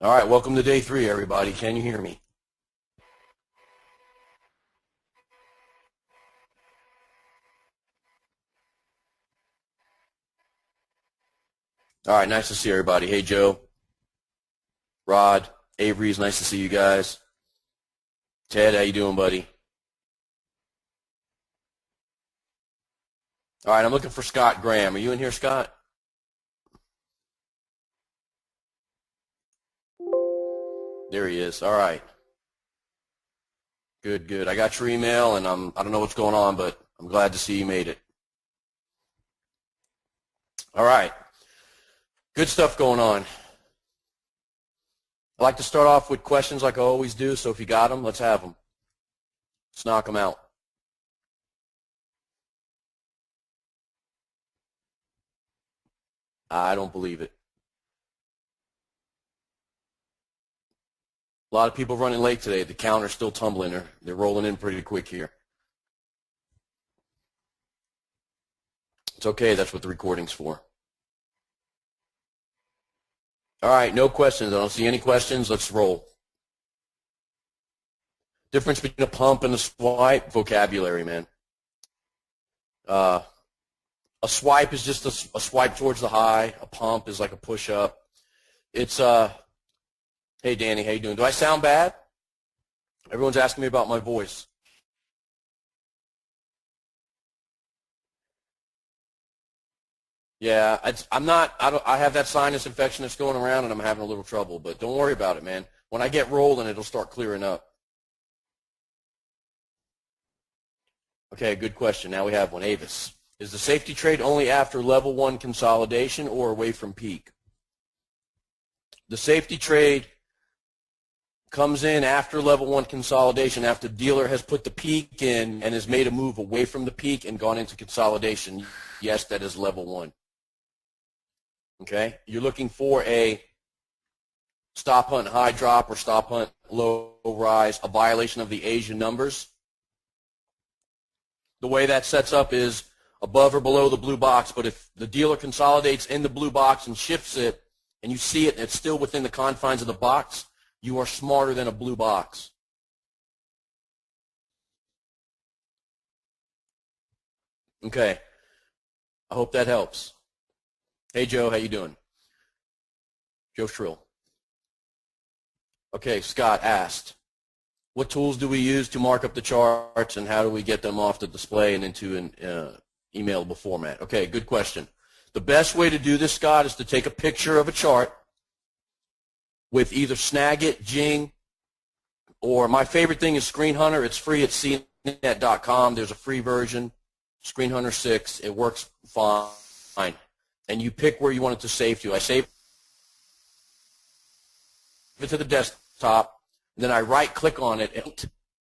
All right, welcome to day 3, everybody. Can you hear me? All right, nice to see everybody. Hey, Joe, Rod, Avery, it's nice to see you guys. Ted, how you doing, buddy? All right, I'm looking for Scott Graham. Are you in here, Scott? There he is. All right. Good, good. I got your email, and I don't know what's going on, but I'm glad to see you made it. All right. Good stuff going on. I like to start off with questions like I always do, so if you got them, let's have them. Let's knock them out. I don't believe it. A lot of people running late today. The counter's still tumbling. They're rolling in pretty quick here. It's okay. That's what the recording's for. All right, no questions. I don't see any questions. Let's roll. Difference between a pump and a swipe, vocabulary, man. A swipe is just a swipe towards the high. A pump is like a push-up. It's, hey, Danny, how you doing? Do I sound bad? Everyone's asking me about my voice. Yeah, I have that sinus infection that's going around, and I'm having a little trouble, but don't worry about it, man. When I get rolling, it'll start clearing up. Okay, good question. Now we have one. Avis. Is the safety trade only after level 1 consolidation or away from peak? The safety trade comes in after level 1 consolidation, after the dealer has put the peak in and has made a move away from the peak and gone into consolidation. Yes, that is level 1. Okay? You're looking for a stop hunt high drop or stop hunt low rise, a violation of the Asian numbers. The way that sets up is above or below the blue box, but if the dealer consolidates in the blue box and shifts it, and you see it and it's still within the confines of the box, you are smarter than a blue box. Okay. I hope that helps. Hey, Joe, how you doing? Joe Shrill. Okay, Scott asked, what tools do we use to mark up the charts, and how do we get them off the display and into an emailable format? Okay, good question. The best way to do this, Scott, is to take a picture of a chart with either Snagit, Jing, or my favorite thing is Screen Hunter. It's free at cnet.com. There's a free version, Screen Hunter 6. It works fine. And you pick where you want it to save to. I save it to the desktop. Then I right-click on it,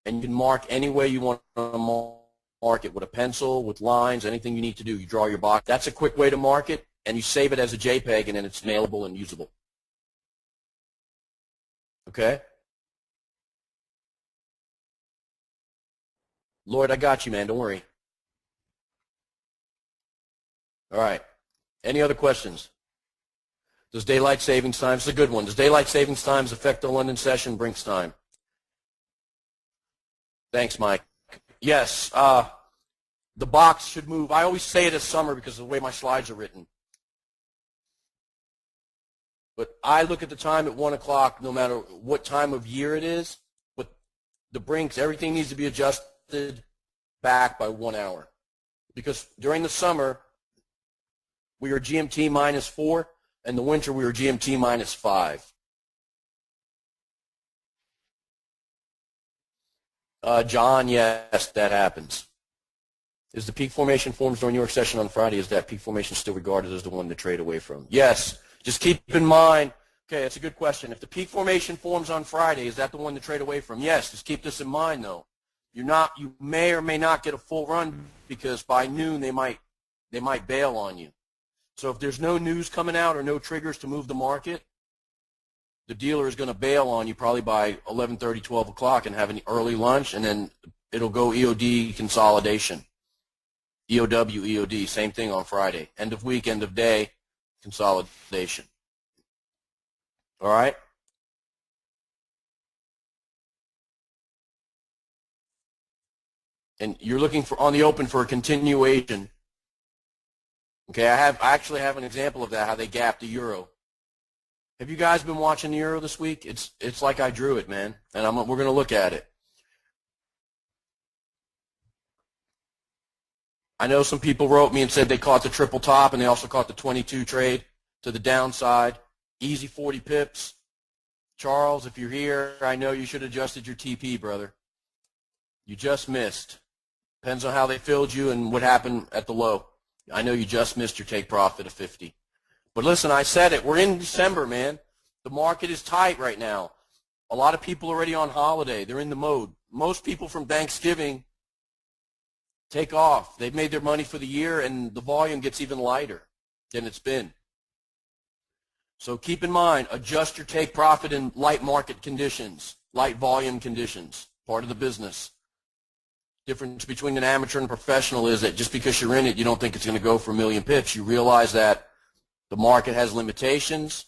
and you can mark any way you want to mark it, with a pencil, with lines, anything you need to do. You draw your box. That's a quick way to mark it, and you save it as a JPEG, and then it's mailable and usable. Okay? Lloyd, I got you, man. Don't worry. All right. Any other questions? Does daylight savings time, this is a good one, does daylight savings times affect the London session Brinks time? Thanks, Mike. Yes, the box should move. I always say it as summer because of the way my slides are written. But I look at the time at 1 o'clock no matter what time of year it is. But the Brinks, everything needs to be adjusted back by 1 hour. Because during the summer, we are GMT -4. In the winter, we were GMT -5. John, yes, that happens. Is the peak formation forms during New York session on Friday, is that peak formation still regarded as the one to trade away from? Yes. Just keep in mind, okay, that's a good question. If the peak formation forms on Friday, is that the one to trade away from? Yes. Just keep this in mind, though. You may or may not get a full run because by noon they might bail on you. So if there's no news coming out or no triggers to move the market, the dealer is going to bail on you probably by 11:30, 12 o'clock and have an early lunch, and then it'll go EOD consolidation. EOW, EOD, same thing on Friday. End of week, end of day, consolidation. All right? and you're looking for on the open for a continuation. Okay, I actually have an example of that, how they gapped the euro. Have you guys been watching the euro this week? It's like I drew it, man, and we're going to look at it. I know some people wrote me and said they caught the triple top, and they also caught the 22 trade to the downside. Easy 40 pips. Charles, if you're here, I know you should have adjusted your TP, brother. You just missed. Depends on how they filled you and what happened at the low. I know you just missed your take profit of 50. But listen, I said it. We're in December, man. The market is tight right now. A lot of people are already on holiday. They're in the mode. Most people from Thanksgiving take off. They've made their money for the year, and the volume gets even lighter than it's been. So keep in mind, adjust your take profit in light market conditions, light volume conditions, part of the business. Difference between an amateur and a professional is that just because you're in it, you don't think it's going to go for a million pips. You realize that the market has limitations.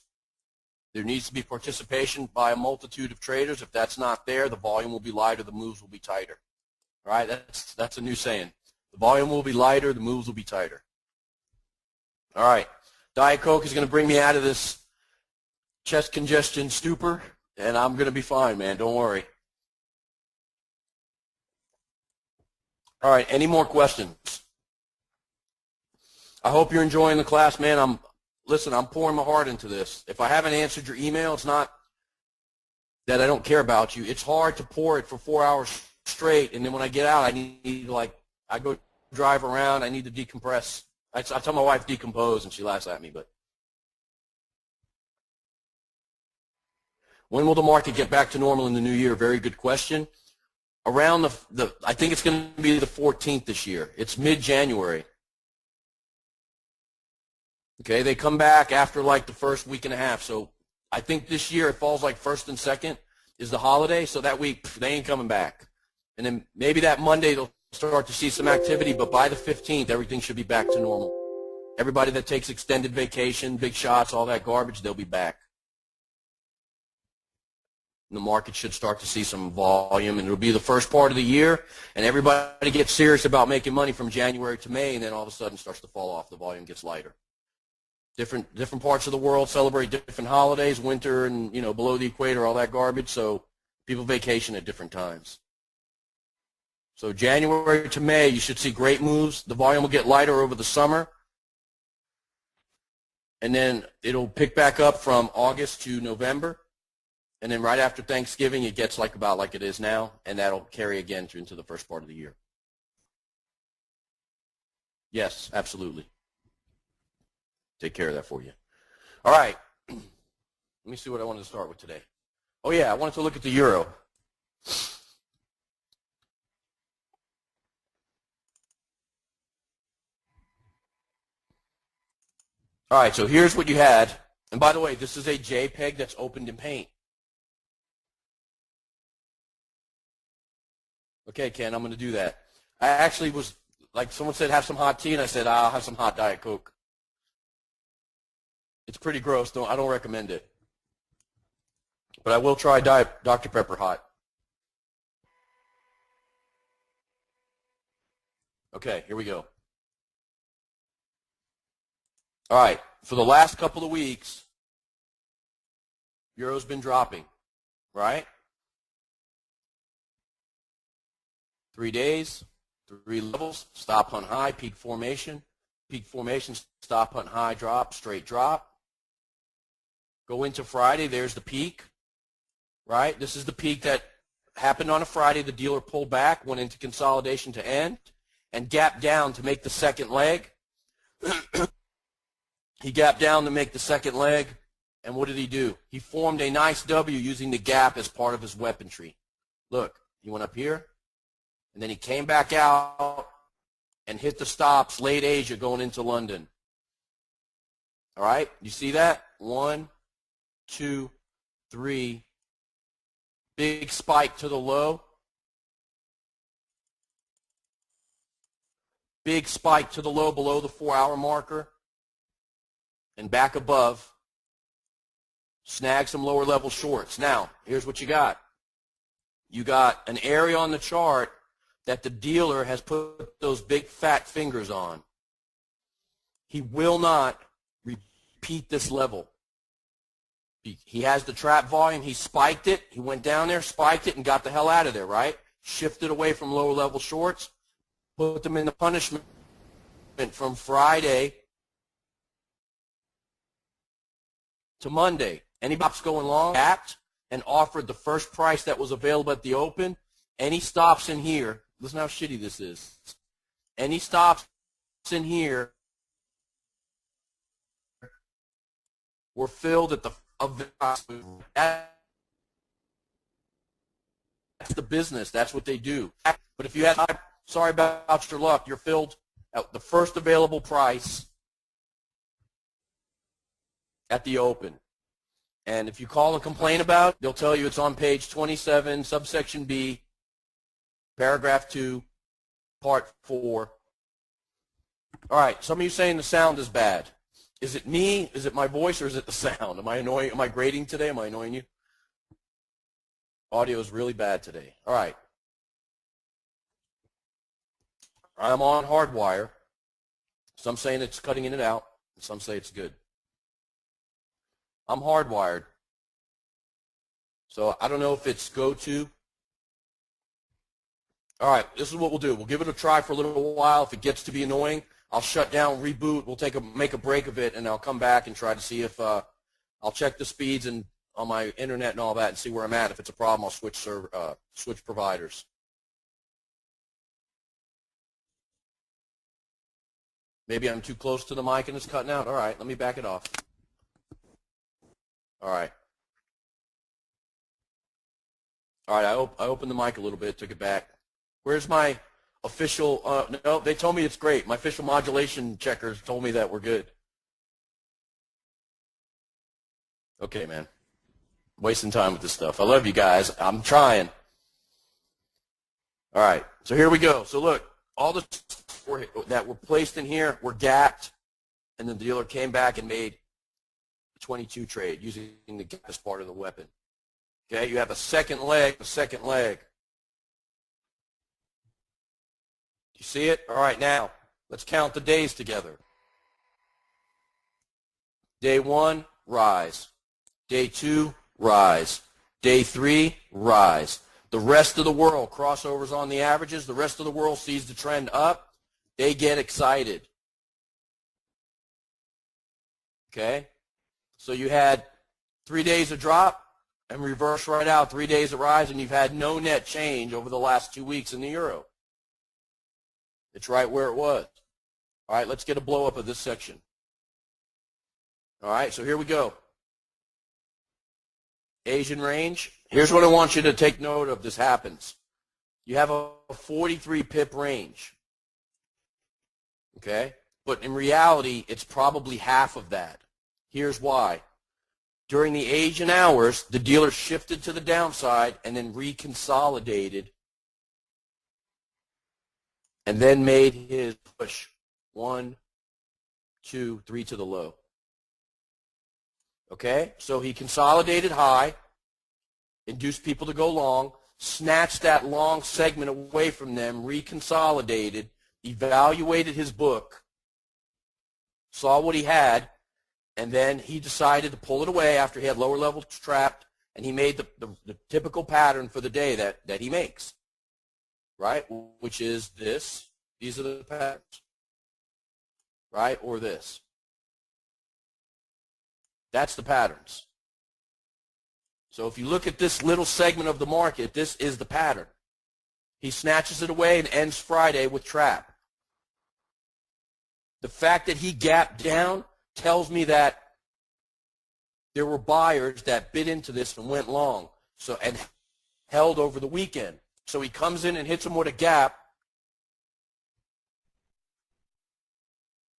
There needs to be participation by a multitude of traders. If that's not there, the volume will be lighter, the moves will be tighter. All right, that's a new saying. The volume will be lighter, the moves will be tighter. All right, Diet Coke is going to bring me out of this chest congestion stupor, and I'm going to be fine, man. Don't worry. All right, any more questions? I hope you're enjoying the class, man. Listen, I'm pouring my heart into this. If I haven't answered your email, it's not that I don't care about you. It's hard to pour it for 4 hours straight, and then when I get out, I need I go drive around. I need to decompress. I tell my wife decompose, and she laughs at me. But when will the market get back to normal in the new year? Very good question. Around I think it's going to be the 14th this year. It's mid-January. Okay, they come back after like the first week and a half. So I think this year it falls like first and second is the holiday. So that week they ain't coming back. And then maybe that Monday they'll start to see some activity, but by the 15th everything should be back to normal. Everybody that takes extended vacation, big shots, all that garbage, they'll be back. The market should start to see some volume, and it'll be the first part of the year, and everybody gets serious about making money from January to May, and then all of a sudden starts to fall off. The volume gets lighter. Different parts of the world celebrate different holidays, winter and, below the equator, all that garbage, so people vacation at different times. So January to May, you should see great moves. The volume will get lighter over the summer, and then it'll pick back up from August to November. And then right after Thanksgiving, it gets about like it is now, and that'll carry again through into the first part of the year. Yes, absolutely. Take care of that for you. All right. Let me see what I wanted to start with today. Oh, yeah, I wanted to look at the euro. All right, so here's what you had. And by the way, this is a JPEG that's opened in Paint. Okay, Ken, I'm going to do that. I actually was, like someone said, have some hot tea, and I said, I'll have some hot Diet Coke. It's pretty gross. I don't recommend it. But I will try Dr. Pepper hot. Okay, here we go. All right, for the last couple of weeks, Euro's been dropping, right? 3 days, 3 levels, stop, hunt, high, peak formation, stop, hunt, high, drop, straight drop. Go into Friday, there's the peak, right? This is the peak that happened on a Friday. The dealer pulled back, went into consolidation to end, and gapped down to make the second leg. He gapped down to make the second leg, and what did he do? He formed a nice W using the gap as part of his weaponry. Look, he went up here, and then he came back out and hit the stops late Asia going into London. All right, you see that? 1, 2, 3. Big spike to the low. Big spike to the low below the 4-hour marker. And back above, snag some lower level shorts. Now, here's what you got. You got an area on the chart that the dealer has put those big fat fingers on. He will not repeat this level. He has the trap volume. He spiked it. He went down there, spiked it, and got the hell out of there, right? Shifted away from lower level shorts, put them in the punishment from Friday to Monday. Any stops going long, gapped, and offered the first price that was available at the open. Any stops in here, listen how shitty this is. Any stops in here were filled at the that's the business. That's what they do. But if you had, sorry about your luck, you're filled at the first available price at the open. And if you call and complain about it, they'll tell you it's on page 27, subsection B, paragraph 2, part 4. All right, some of you saying the sound is bad. Is it me? Is it my voice, or is it the sound? Am I annoying? Am I grating today? Am I annoying you? Audio is really bad today. All right. I'm on Hardwire. Some saying it's cutting in and out, and some say it's good. I'm hardwired. So I don't know if it's go-to. All right, this is what we'll do. We'll give it a try for a little while. If it gets to be annoying, I'll shut down, reboot. We'll make a break of it, and I'll come back and try to see if I'll check the speeds and on my internet and all that and see where I'm at. If it's a problem, I'll switch providers. Maybe I'm too close to the mic and it's cutting out. All right, let me back it off. All right. All right, I opened the mic a little bit, took it back. Where's my official, no, they told me it's great. My official modulation checkers told me that we're good. Okay, man. Wasting time with this stuff. I love you guys. I'm trying. All right, so here we go. So look, all the that were placed in here were gapped, and the dealer came back and made a 22 trade using the gap as part of the weapon. Okay, you have a second leg, You see it? All right, now let's count the days together. Day 1, rise. Day 2, rise. Day 3, rise. The rest of the world, crossovers on the averages, the rest of the world sees the trend up. They get excited. Okay? So you had 3 days of drop and reverse right out, 3 days of rise, and you've had no net change over the last 2 weeks in the euro. It's right where it was. All right, let's get a blow up of this section. All right, so here we go. Asian range. Here's what I want you to take note of. This happens. You have a 43 pip range. Okay? But in reality, it's probably half of that. Here's why. During the Asian hours, the dealer shifted to the downside and then reconsolidated and then made his push 1, 2, 3 to the low. Okay? So he consolidated high, induced people to go long, snatched that long segment away from them, reconsolidated, evaluated his book, saw what he had, and then he decided to pull it away after he had lower levels trapped, and he made the typical pattern for the day that he makes, right? Which is this. These are the patterns, right? Or this. That's the patterns. So if you look at this little segment of the market, this is the pattern. He snatches it away and ends Friday with trap. The fact that he gapped down tells me that there were buyers that bid into this and went long, so and held over the weekend. So he comes in and hits them with a gap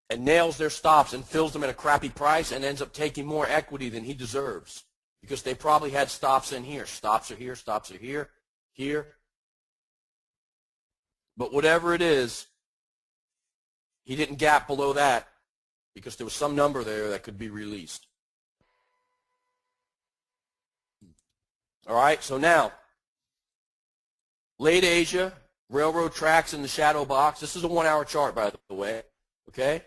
and nails their stops and fills them at a crappy price and ends up taking more equity than he deserves because they probably had stops in here. Stops are here, stops are here, here. But whatever it is, he didn't gap below that because there was some number there that could be released. All right, so now, late Asia, Railroad tracks in the shadow box. This is a 1 hour chart, by the way. Okay?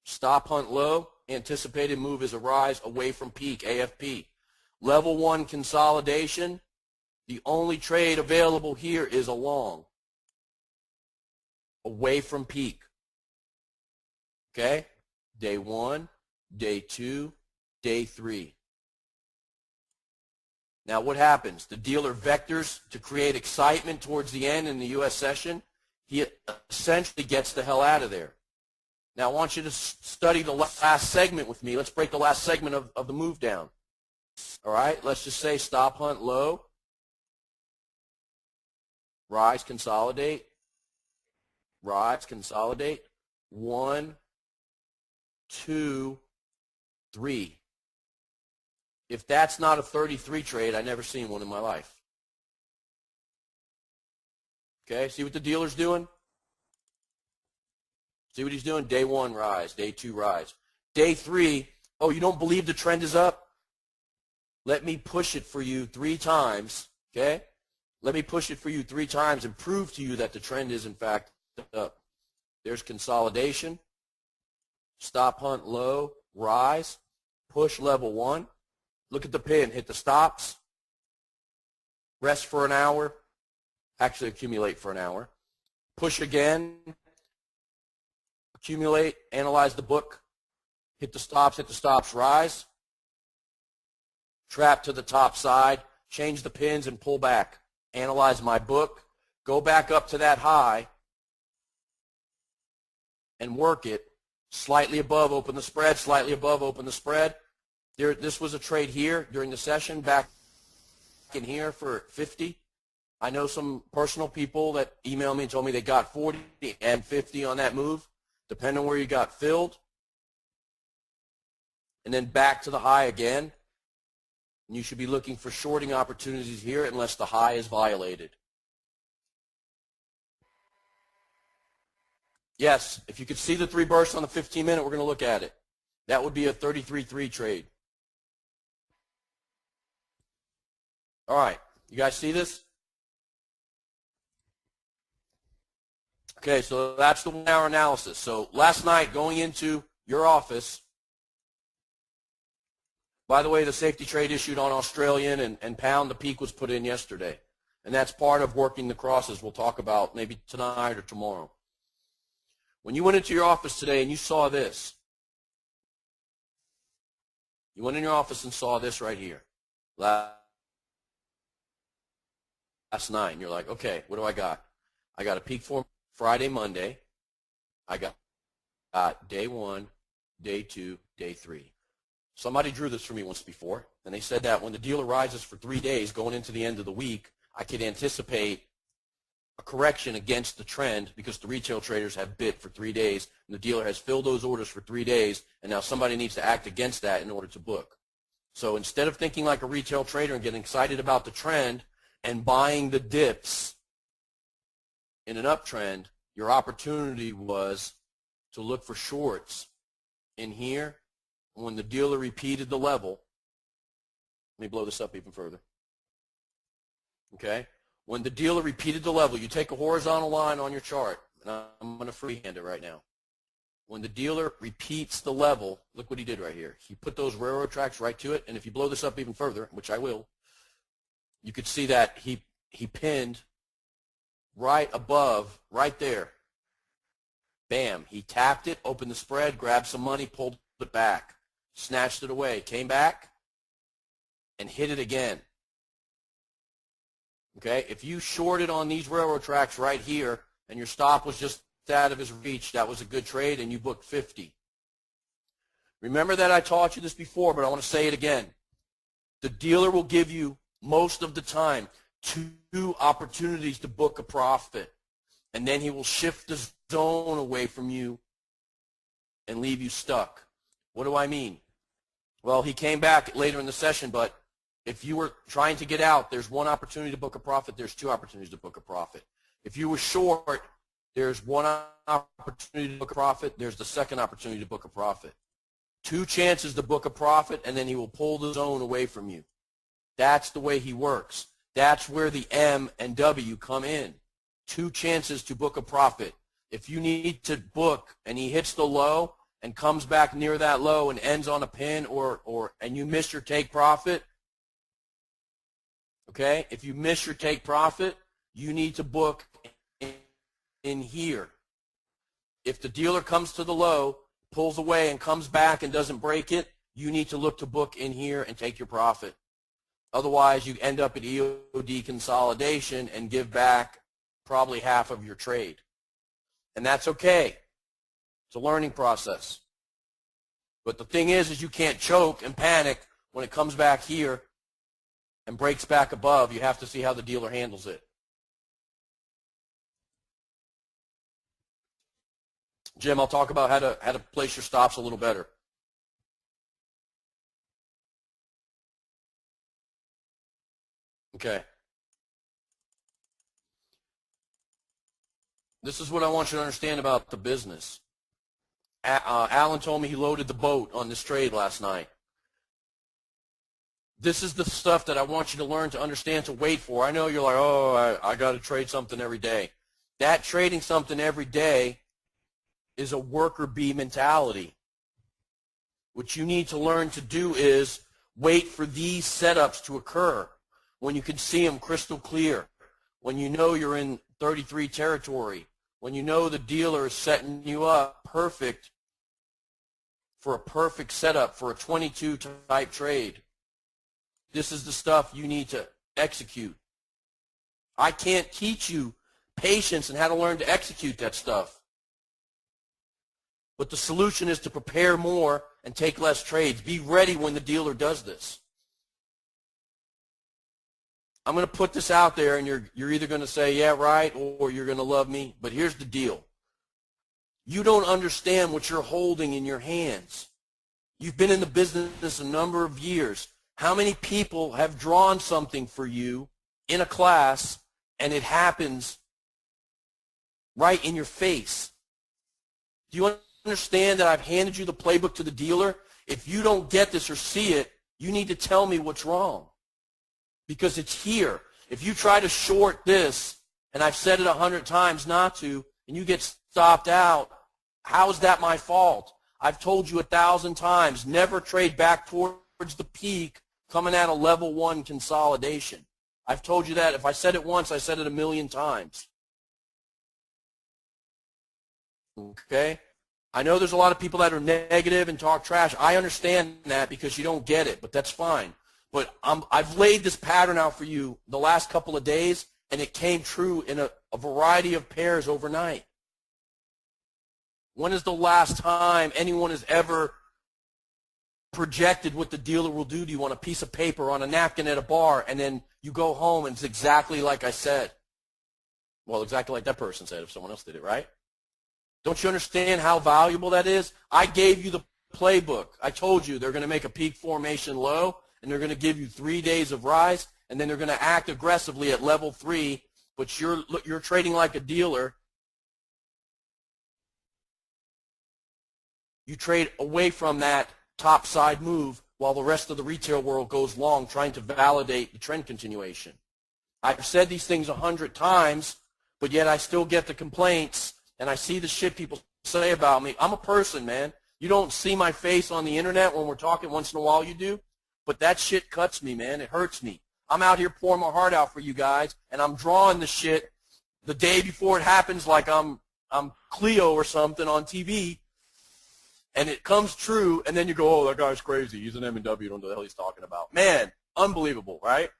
Stop hunt low. Anticipated move is a rise away from peak, AFP. Level 1 consolidation. The only trade available here is a long. Away from peak. Okay? Day 1, day 2, day 3. Now what happens? The dealer vectors to create excitement towards the end in the U.S. session. He essentially gets the hell out of there. Now I want you to study the last segment with me. Let's break the last segment of the move down. All right, let's just say stop hunt low. Rise, consolidate. Rise, consolidate. 1, 2, 3. If that's not a 33 trade, I've never seen one in my life. Okay, see what the dealer's doing? See what he's doing? Day 1, rise. Day 2, rise. Day 3, oh, you don't believe the trend is up? Let me push it for you 3 times, okay? Let me push it for you 3 times and prove to you that the trend is, in fact, up. There's consolidation. Stop hunt low, rise, push level 1. Look at the pin, hit the stops, rest for an hour, actually accumulate for an hour, push again, accumulate, analyze the book, hit the stops, rise, trap to the top side, change the pins and pull back, analyze my book, go back up to that high and work it, slightly above, open the spread, slightly above, open the spread. This was a trade here during the session, back in here for 50. I know some personal people that emailed me and told me they got 40 and 50 on that move, depending on where you got filled. And then back to the high again. And you should be looking for shorting opportunities here unless the high is violated. Yes, if you could see the 3 bursts on the 15-minute, we're going to look at it. That would be a 33-3 trade. All right, you guys see this? Okay, so that's the 1 hour analysis. So last night, going into your office, by the way, the safety trade issued on Australian and pound, the peak was put in yesterday. And that's part of working the crosses we'll talk about maybe tonight or tomorrow. When you went into your office today and you saw this, you went in your office and saw this right here. Last night, and you're like, okay, what do I got? I got a peak form Friday, Monday. I got day 1, day 2, day 3. Somebody drew this for me once before, and they said that when the dealer rises for 3 days going into the end of the week, I could anticipate a correction against the trend because the retail traders have bid for 3 days, and the dealer has filled those orders for 3 days, and now somebody needs to act against that in order to book. So instead of thinking like a retail trader and getting excited about the trend and buying the dips in an uptrend, your opportunity was to look for shorts in here. When the dealer repeated the level, let me blow this up even further. Okay? When the dealer repeated the level, you take a horizontal line on your chart, and I'm going to freehand it right now. When the dealer repeats the level, look what he did right here. He put those railroad tracks right to it, and if you blow this up even further, which I will, you could see that he pinned right above, right there. Bam. He tapped it, opened the spread, grabbed some money, pulled it back, snatched it away, came back, and hit it again. Okay? If you shorted on these railroad tracks right here and your stop was just out of his reach, that was a good trade, and you booked 50. Remember that I taught you this before, but I want to say it again. The dealer will give you, most of the time, 2 opportunities to book a profit, and then he will shift the zone away from you and leave you stuck. What do I mean? Well, he came back later in the session, but if you were trying to get out, there's 1 opportunity to book a profit, there's 2 opportunities to book a profit. If you were short, there's 1 opportunity to book a profit, there's the second opportunity to book a profit. 2 chances to book a profit, and then he will pull the zone away from you. That's the way he works. That's where the M and W come in. 2 chances to book a profit. If you need to book and he hits the low and comes back near that low and ends on a pin and you miss your take profit, okay? If you miss your take profit, you need to book in here. If the dealer comes to the low, pulls away and comes back and doesn't break it, you need to look to book in here and take your profit. Otherwise, you end up at EOD consolidation and give back probably half of your trade. And that's okay. It's a learning process. But the thing is you can't choke and panic when it comes back here and breaks back above. You have to see how the dealer handles it. Jim, I'll talk about how to place your stops a little better. Okay. This is what I want you to understand about the business. Alan told me he loaded the boat on this trade last night. This is the stuff that I want you to learn to understand, to wait for. I know you're like, oh, I got to trade something every day. That trading something every day is a worker bee mentality. What you need to learn to do is wait for these setups to occur when you can see them crystal clear, when you know you're in 33 territory, when you know the dealer is setting you up perfect for a perfect setup for a 22 type trade. This is the stuff you need to execute. I can't teach you patience and how to learn to execute that stuff. But the solution is to prepare more and take less trades. Be ready when the dealer does this. I'm going to put this out there, and you're either going to say, yeah, right, or you're going to love me. But here's the deal. You don't understand what you're holding in your hands. You've been in the business a number of years. How many people have drawn something for you in a class, and it happens right in your face? Do you understand that I've handed you the playbook to the dealer? If you don't get this or see it, you need to tell me what's wrong. Because it's here. If you try to short this, and I've said it 100 times not to, and you get stopped out, how is that my fault? I've told you 1,000 times, never trade back towards the peak coming at a level 1 consolidation. I've told you that. If I said it once, I said it 1,000,000 times. Okay? I know there's a lot of people that are negative and talk trash. I understand that because you don't get it, but that's fine. But I've laid this pattern out for you the last couple of days, and it came true in a variety of pairs overnight. When is the last time anyone has ever projected what the dealer will do to you on a piece of paper, on a napkin at a bar, and then you go home and it's exactly like I said? Well, exactly like that person said if someone else did it, right? Don't you understand how valuable that is? I gave you the playbook. I told you they're going to make a peak formation low, and they're going to give you 3 days of rise, and then they're going to act aggressively at level 3, but you're trading like a dealer. You trade away from that top side move while the rest of the retail world goes long trying to validate the trend continuation. I've said these things 100 times, but yet I still get the complaints, and I see the shit people say about me. I'm a person, man. You don't see my face on the internet when we're talking. Once in a while you do. But that shit cuts me, man. It hurts me. I'm out here pouring my heart out for you guys, and I'm drawing the shit the day before it happens like I'm Cleo or something on TV, and it comes true, and then you go, oh, that guy's crazy. He's an M&W. You don't know what the hell he's talking about. Man, unbelievable, right?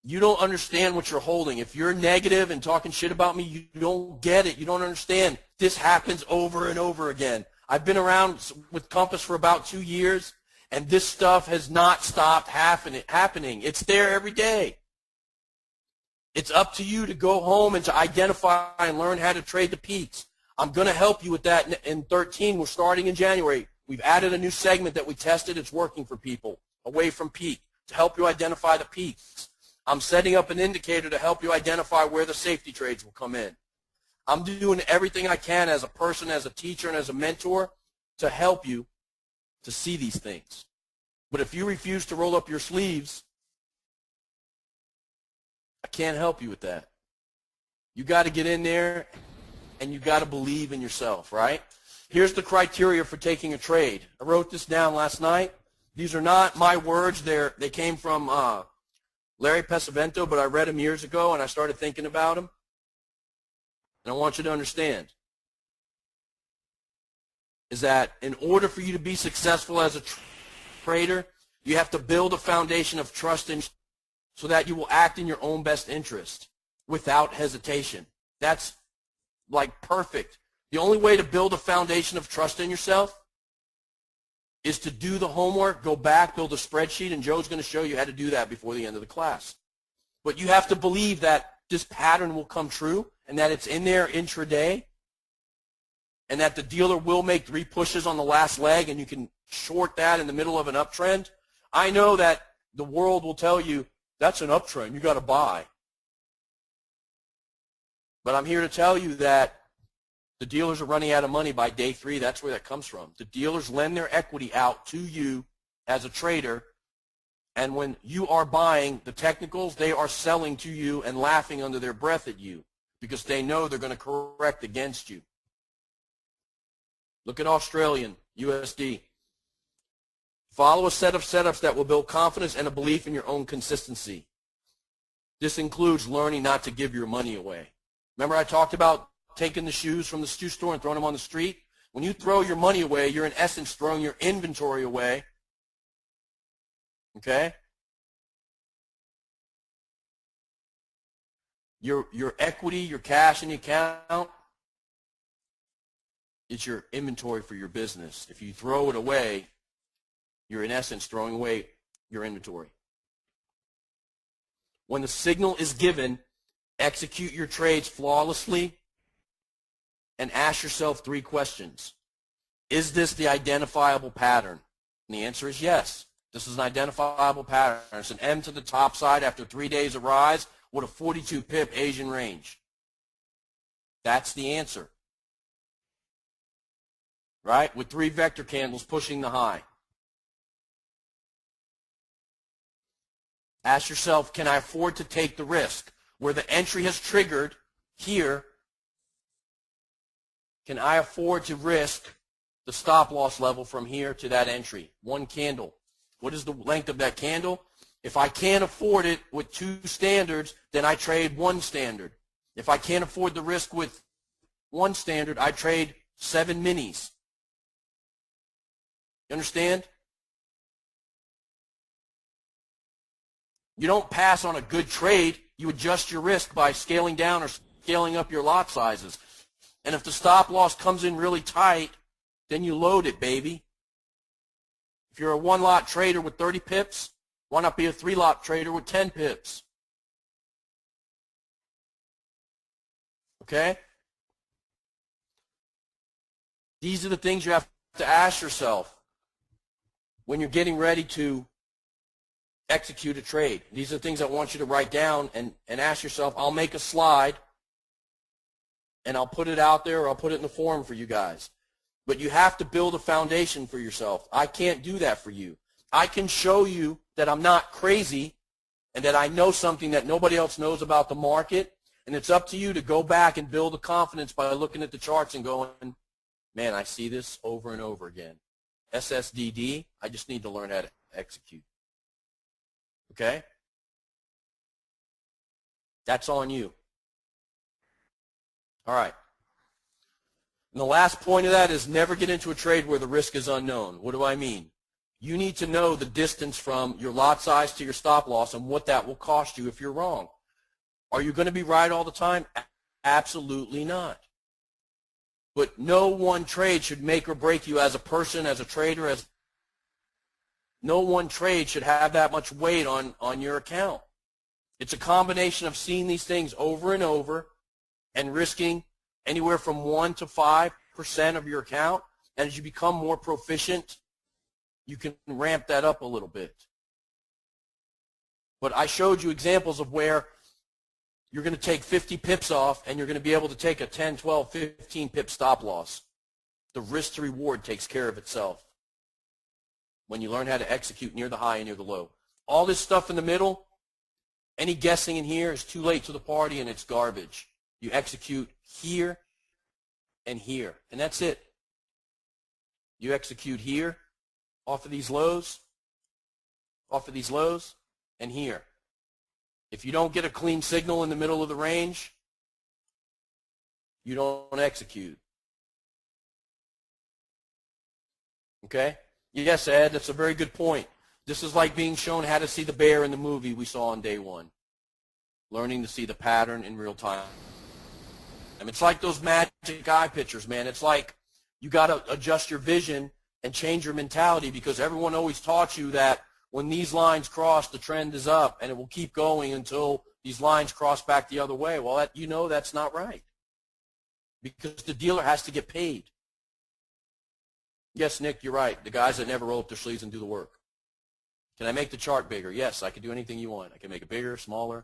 You don't understand what you're holding. If you're negative and talking shit about me, you don't get it. You don't understand. This happens over and over again. I've been around with Compass for about 2 years, and this stuff has not stopped happening. It's there every day. It's up to you to go home and to identify and learn how to trade the peaks. I'm going to help you with that in 13. We're starting in January. We've added a new segment that we tested. It's working for people away from peak to help you identify the peaks. I'm setting up an indicator to help you identify where the safety trades will come in. I'm doing everything I can as a person, as a teacher, and as a mentor to help you to see these things. But if you refuse to roll up your sleeves, I can't help you with that. You got to get in there and you got to believe in yourself, right? Here's the criteria for taking a trade. I wrote this down last night. These are not my words. They came from Larry Pesavento, but I read them years ago and I started thinking about them. And I want you to understand is that in order for you to be successful as a trader, you have to build a foundation of trust in so that you will act in your own best interest without hesitation. That's like perfect. The only way to build a foundation of trust in yourself is to do the homework, go back, build a spreadsheet, and Joe's going to show you how to do that before the end of the class. But you have to believe that this pattern will come true and that it's in there intraday and that the dealer will make 3 pushes on the last leg and you can short that in the middle of an uptrend. I know that the world will tell you that's an uptrend, you got to buy. But I'm here to tell you that the dealers are running out of money by day 3. That's where that comes from. The dealers lend their equity out to you as a trader, and when you are buying the technicals, they are selling to you and laughing under their breath at you because they know they're going to correct against you. Look at Australian, USD. Follow a set of setups that will build confidence and a belief in your own consistency. This includes learning not to give your money away. Remember I talked about taking the shoes from the shoe store and throwing them on the street? When you throw your money away, you're in essence throwing your inventory away. Okay? Your equity, your cash in the account, it's your inventory for your business. If you throw it away, you're in essence throwing away your inventory. When the signal is given, execute your trades flawlessly and ask yourself 3 questions. Is this the identifiable pattern? And the answer is yes. This is an identifiable pattern. It's an M to the top side after 3 days of rise with a 42 pip Asian range. That's the answer. Right? With 3 vector candles pushing the high. Ask yourself, can I afford to take the risk? Where the entry has triggered here, can I afford to risk the stop loss level from here to that entry? 1 candle. What is the length of that candle? If I can't afford it with 2 standards, then I trade 1 standard. If I can't afford the risk with 1 standard, I trade 7 minis. You understand? You don't pass on a good trade. You adjust your risk by scaling down or scaling up your lot sizes. And if the stop loss comes in really tight, then you load it, baby. If you're a 1-lot trader with 30 pips, why not be a 3-lot trader with 10 pips? Okay? These are the things you have to ask yourself when you're getting ready to execute a trade. These are the things I want you to write down and ask yourself. I'll make a slide and I'll put it out there or I'll put it in the forum for you guys. But you have to build a foundation for yourself. I can't do that for you. I can show you that I'm not crazy and that I know something that nobody else knows about the market, and it's up to you to go back and build the confidence by looking at the charts and going, man, I see this over and over again. SSDD, I just need to learn how to execute. Okay? That's on you. All right. And the last point of that is never get into a trade where the risk is unknown. What do I mean? You need to know the distance from your lot size to your stop loss and what that will cost you if you're wrong. Are you going to be right all the time? Absolutely not. But no one trade should make or break you as a person, as a trader. No one trade should have that much weight on your account. It's a combination of seeing these things over and over and risking anywhere from 1 to 5% of your account. And as you become more proficient, you can ramp that up a little bit. But I showed you examples of where you're going to take 50 pips off and you're going to be able to take a 10, 12, 15 pip stop loss. The risk to reward takes care of itself. when you learn how to execute near the high and near the low. All this stuff in the middle, any guessing in here is too late to the party and it's garbage. You execute here and here, and that's it. You execute here, off of these lows, and here. If you don't get a clean signal in the middle of the range, you don't execute. Okay? Yes, Ed, that's a very good point. This is like being shown how to see the bear in the movie we saw on day one. Learning to see the pattern in real time. And it's like those magic eye pictures, man. It's like you got to adjust your vision and change your mentality, because everyone always taught you that when these lines cross, the trend is up, and it will keep going until these lines cross back the other way. Well, that's not right, because the dealer has to get paid. Yes, Nick, you're right. The guys that never roll up their sleeves and do the work. Can I make the chart bigger? Yes, I can do anything you want. I can make it bigger, smaller.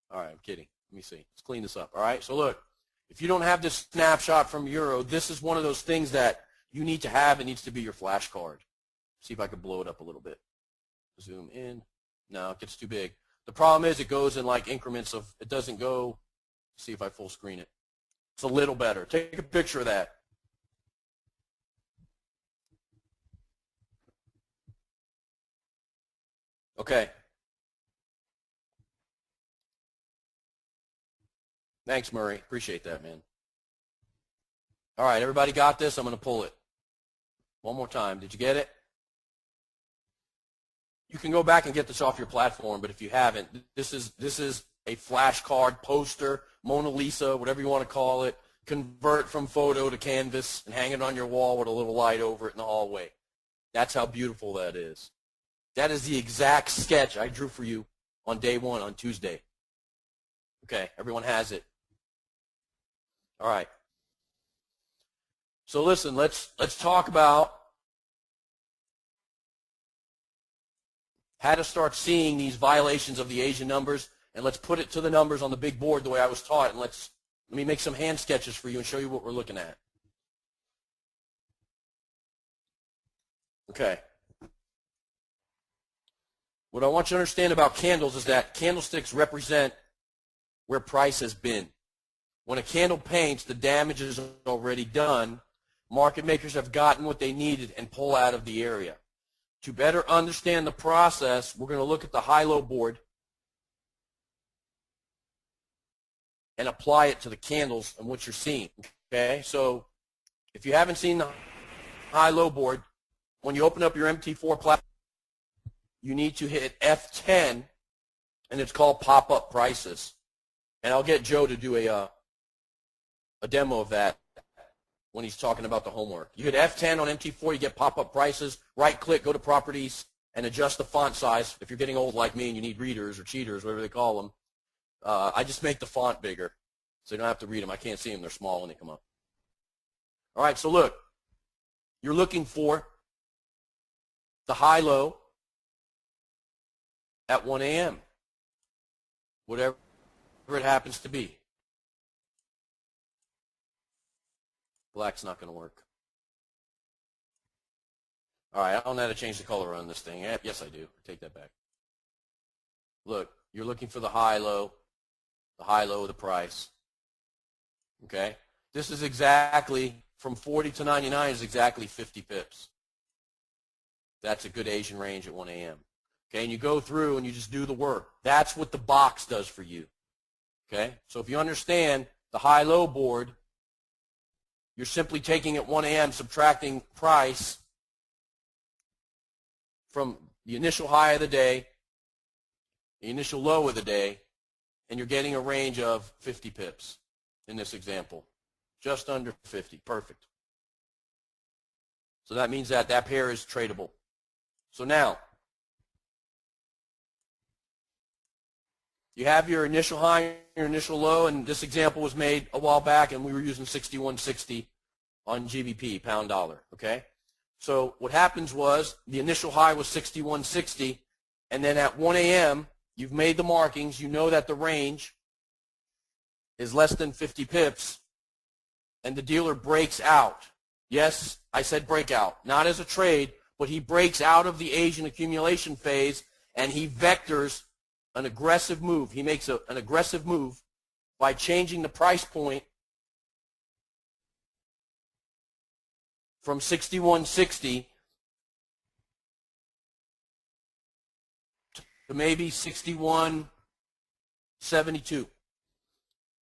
All right, I'm kidding. Let me see. Let's clean this up. All right, so look, if you don't have this snapshot from Euro, this is one of those things that you need to have. It needs to be your flashcard. See if I can blow it up a little bit. Zoom in. No, it gets too big. The problem is it goes in like increments of, it doesn't go, see if I full screen it. It's a little better. Take a picture of that. Okay. Thanks, Murray. Appreciate that, man. All right, everybody got this? I'm going to pull it. One more time. Did you get it? You can go back and get this off your platform, but if you haven't, this is a flashcard, poster, Mona Lisa, whatever you want to call it. Convert from photo to canvas and hang it on your wall with a little light over it in the hallway. That's how beautiful that is. That is the exact sketch I drew for you on day one on Tuesday. Okay, everyone has it. All right. So listen, let's talk about how to start seeing these violations of the Asian numbers, and let's put it to the numbers on the big board the way I was taught, and let me make some hand sketches for you and show you what we're looking at. Okay. What I want you to understand about candles is that candlesticks represent where price has been. When a candle paints, the damage is already done. Market makers have gotten what they needed and pull out of the area. To better understand the process, we're going to look at the high-low board and apply it to the candles and what you're seeing. Okay, so if you haven't seen the high-low board, when you open up your MT4 platform, you need to hit F10, and it's called pop-up prices. And I'll get Joe to do a demo of that when he's talking about the homework. You hit F10 on MT4, you get pop-up prices, right-click, go to properties, and adjust the font size. If you're getting old like me and you need readers or cheaters, whatever they call them, I just make the font bigger so you don't have to read them. I can't see them. They're small when they come up. All right, so look. You're looking for the high-low at 1 a.m., whatever it happens to be. Black's not going to work. All right, I don't know how to change the color on this thing. Yes, I do. Take that back. Look, you're looking for the high-low of the price. Okay? This is exactly, from 40 to 99 is exactly 50 pips. That's a good Asian range at 1 a.m. Okay, and you go through and you just do the work. That's what the box does for you. Okay, so if you understand the high-low board, you're simply taking at 1 a.m., subtracting price from the initial high of the day, the initial low of the day, and you're getting a range of 50 pips in this example. Just under 50. Perfect. So that means that that pair is tradable. So now, you have your initial high, your initial low, and this example was made a while back, and we were using 61.60 on GBP, pound dollar, okay? So what happens was the initial high was 61.60, and then at 1 a.m., you've made the markings. You know that the range is less than 50 pips, and the dealer breaks out. Yes, I said breakout. Not as a trade, but he breaks out of the Asian accumulation phase and he vectors an aggressive move. He makes an aggressive move by changing the price point from 61.60 to maybe 61.72.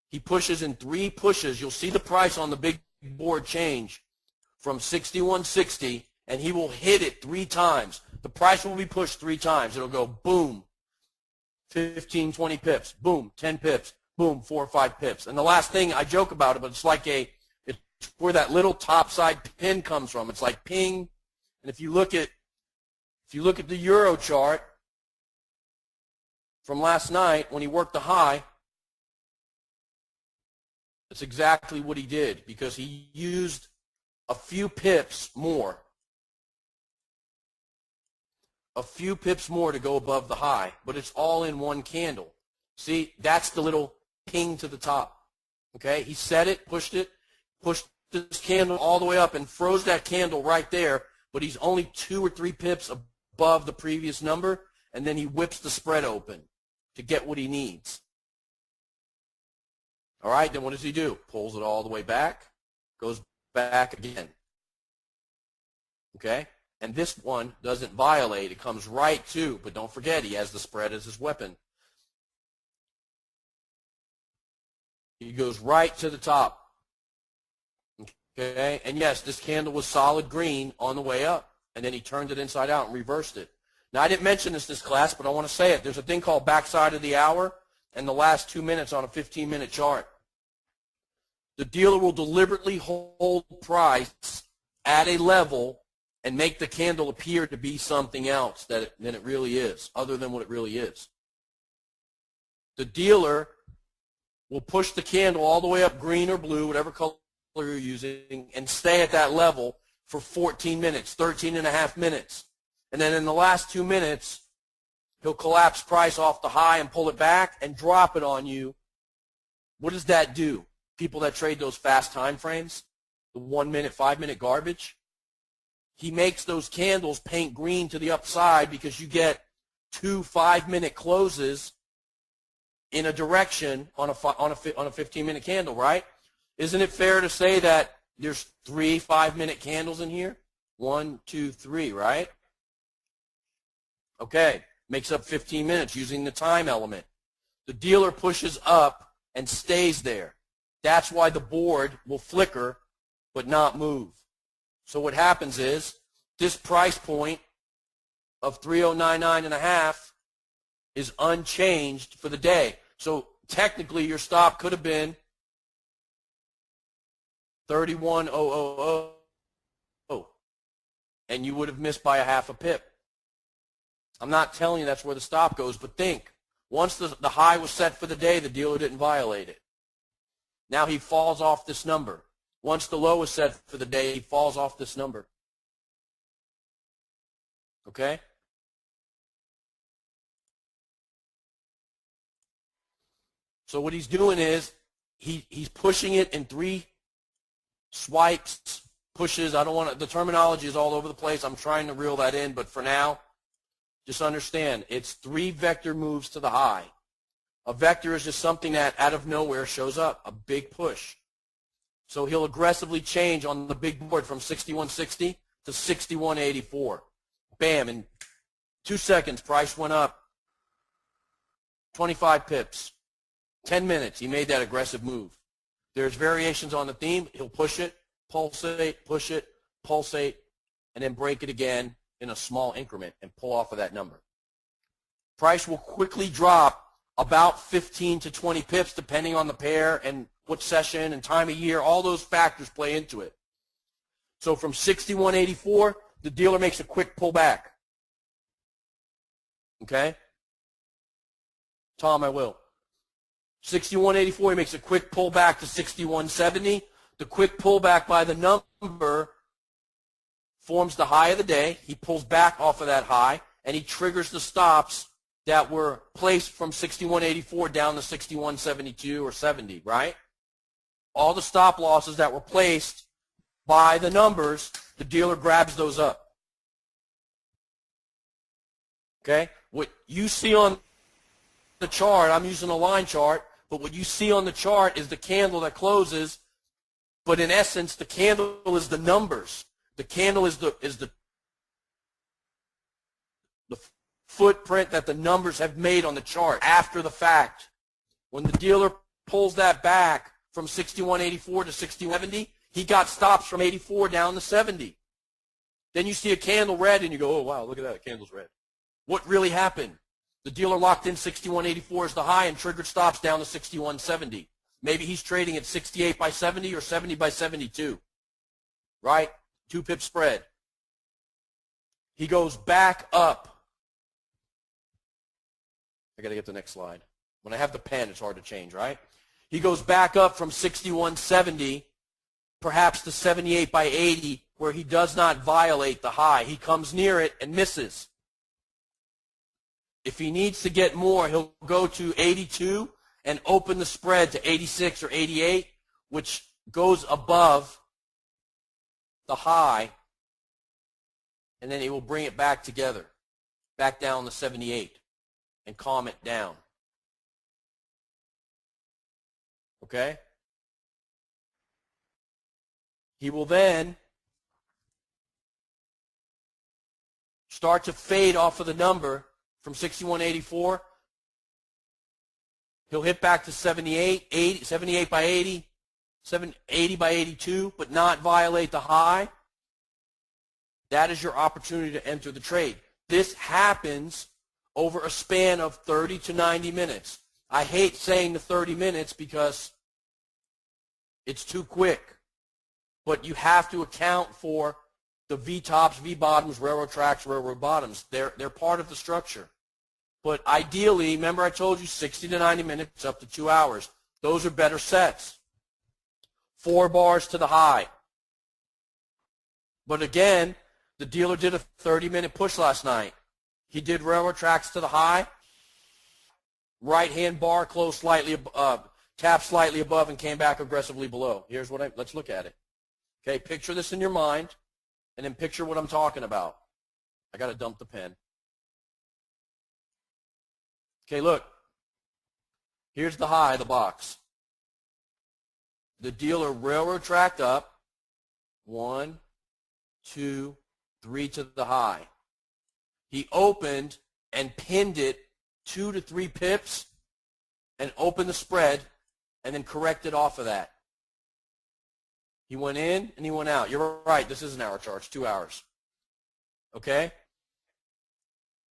He pushes in 3 pushes. You'll see the price on the big board change from 61.60, and he will hit it 3 times. The price will be pushed 3 times. It'll go boom, 15, 20 pips, boom, 10 pips, boom, 4 or 5 pips. And the last thing, I joke about it, but it's like it's where that little top side pin comes from. It's like ping. And if you look at the Euro chart from last night when he worked the high, that's exactly what he did, because he used a few pips more. A few pips more to go above the high, but it's all in one candle. See, that's the little ping to the top. Okay, he set it, pushed this candle all the way up and froze that candle right there, but he's only 2 or 3 pips above the previous number, and then he whips the spread open to get what he needs. All right, then what does he do? Pulls it all the way back, goes back again. Okay? And this one doesn't violate. It comes right to, but don't forget, he has the spread as his weapon. He goes right to the top. Okay? And yes, this candle was solid green on the way up, and then he turned it inside out and reversed it. Now, I didn't mention this class, but I want to say it. There's a thing called backside of the hour and the last 2 minutes on a 15-minute chart. The dealer will deliberately hold price at a level and make the candle appear to be something else than it really is, other than what it really is. The dealer will push the candle all the way up, green or blue, whatever color you're using, and stay at that level for 14 minutes, 13 and a half minutes. And then in the last 2 minutes, he'll collapse price off the high and pull it back and drop it on you. What does that do? People that trade those fast time frames, the 1 minute, 5 minute garbage, he makes those candles paint green to the upside because you get 2 5-minute closes in a direction on a 15-minute candle, right? Isn't it fair to say that there's 3 5-minute candles in here? 1, 2, 3, right? Okay, makes up 15 minutes using the time element. The dealer pushes up and stays there. That's why the board will flicker but not move. So what happens is this price point of 3099.5 is unchanged for the day. So technically your stop could have been 31,000, and you would have missed by a half a pip. I'm not telling you that's where the stop goes, but think, once the high was set for the day, the dealer didn't violate it. Now he falls off this number. Once the low is set for the day, he falls off this number. Okay? So what he's doing is he's pushing it in 3 swipes, pushes. I don't want to, the terminology is all over the place. I'm trying to reel that in, but for now, just understand, it's 3 vector moves to the high. A vector is just something that out of nowhere shows up, a big push. So he'll aggressively change on the big board from 61.60 to 61.84. Bam, in 2 seconds, price went up 25 pips. 10 minutes, he made that aggressive move. There's variations on the theme. He'll push it, push it, pulsate, and then break it again in a small increment and pull off of that number. Price will quickly drop about 15 to 20 pips depending on the pair and what session and time of year. All those factors play into it. So from 61.84, the dealer makes a quick pullback. Okay? Tom, I will. 61.84, he makes a quick pullback to 61.70. The quick pullback by the number forms the high of the day. He pulls back off of that high, and he triggers the stops that were placed from 61.84 down to 61.72 or 70, right? All the stop losses that were placed by the numbers, the dealer grabs those up. Okay? What you see on the chart, I'm using a line chart, but what you see on the chart is the candle that closes, but in essence, the candle is the numbers. The candle is the footprint that the numbers have made on the chart after the fact. When the dealer pulls that back from 61.84 to 60.70, he got stops from 84 down to 70. Then you see a candle red and you go, oh, wow, look at that, the candle's red. What really happened? The dealer locked in 61.84 as the high and triggered stops down to 61.70. Maybe he's trading at 68 by 70 or 70 by 72, right? 2 pip spread. He goes back up. I got to get the next slide. When I have the pen, it's hard to change, right? He goes back up from 61.70, perhaps to 78 by 80, where he does not violate the high. He comes near it and misses. If he needs to get more, he'll go to 82 and open the spread to 86 or 88, which goes above the high, and then he will bring it back together, back down to 78, and calm it down. Okay? He will then start to fade off of the number from 61.84. He'll hit back to 78, 78 by 80, 80 by 82, but not violate the high. That is your opportunity to enter the trade. This happens over a span of 30 to 90 minutes. I hate saying the 30 minutes because it's too quick. But you have to account for the V-tops, V-bottoms, railroad tracks, railroad bottoms. They're part of the structure. But ideally, remember I told you 60 to 90 minutes up to 2 hours. Those are better sets. 4 bars to the high. But again, the dealer did a 30-minute push last night. He did railroad tracks to the high. Right-hand bar closed slightly, tapped slightly above and came back aggressively below. Here's what let's look at it. Okay, picture this in your mind, and then picture what I'm talking about. I got to dump the pen. Okay, look. Here's the high, the box. The dealer railroad tracked up. 1, 2, 3 to the high. He opened and pinned it 2 to 3 pips and opened the spread and then corrected off of that. He went in and he went out. You're right, this is an hour chart, it's 2 hours. Okay?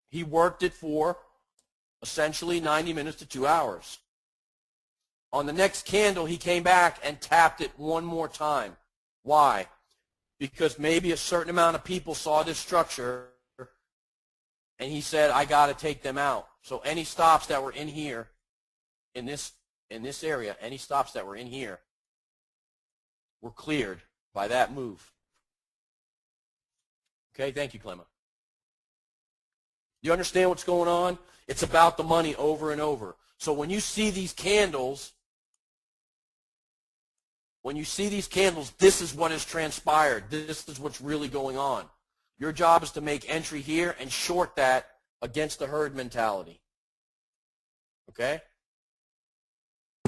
He worked it for essentially 90 minutes to 2 hours. On the next candle, he came back and tapped it one more time. Why? Because maybe a certain amount of people saw this structure and he said, I got to take them out. So any stops that were in here, in this area, any stops that were in here were cleared by that move. Okay, thank you, Clemma. You understand what's going on? It's about the money over and over. So when you see these candles, this is what has transpired. This is what's really going on. Your job is to make entry here and short that against the herd mentality. Okay?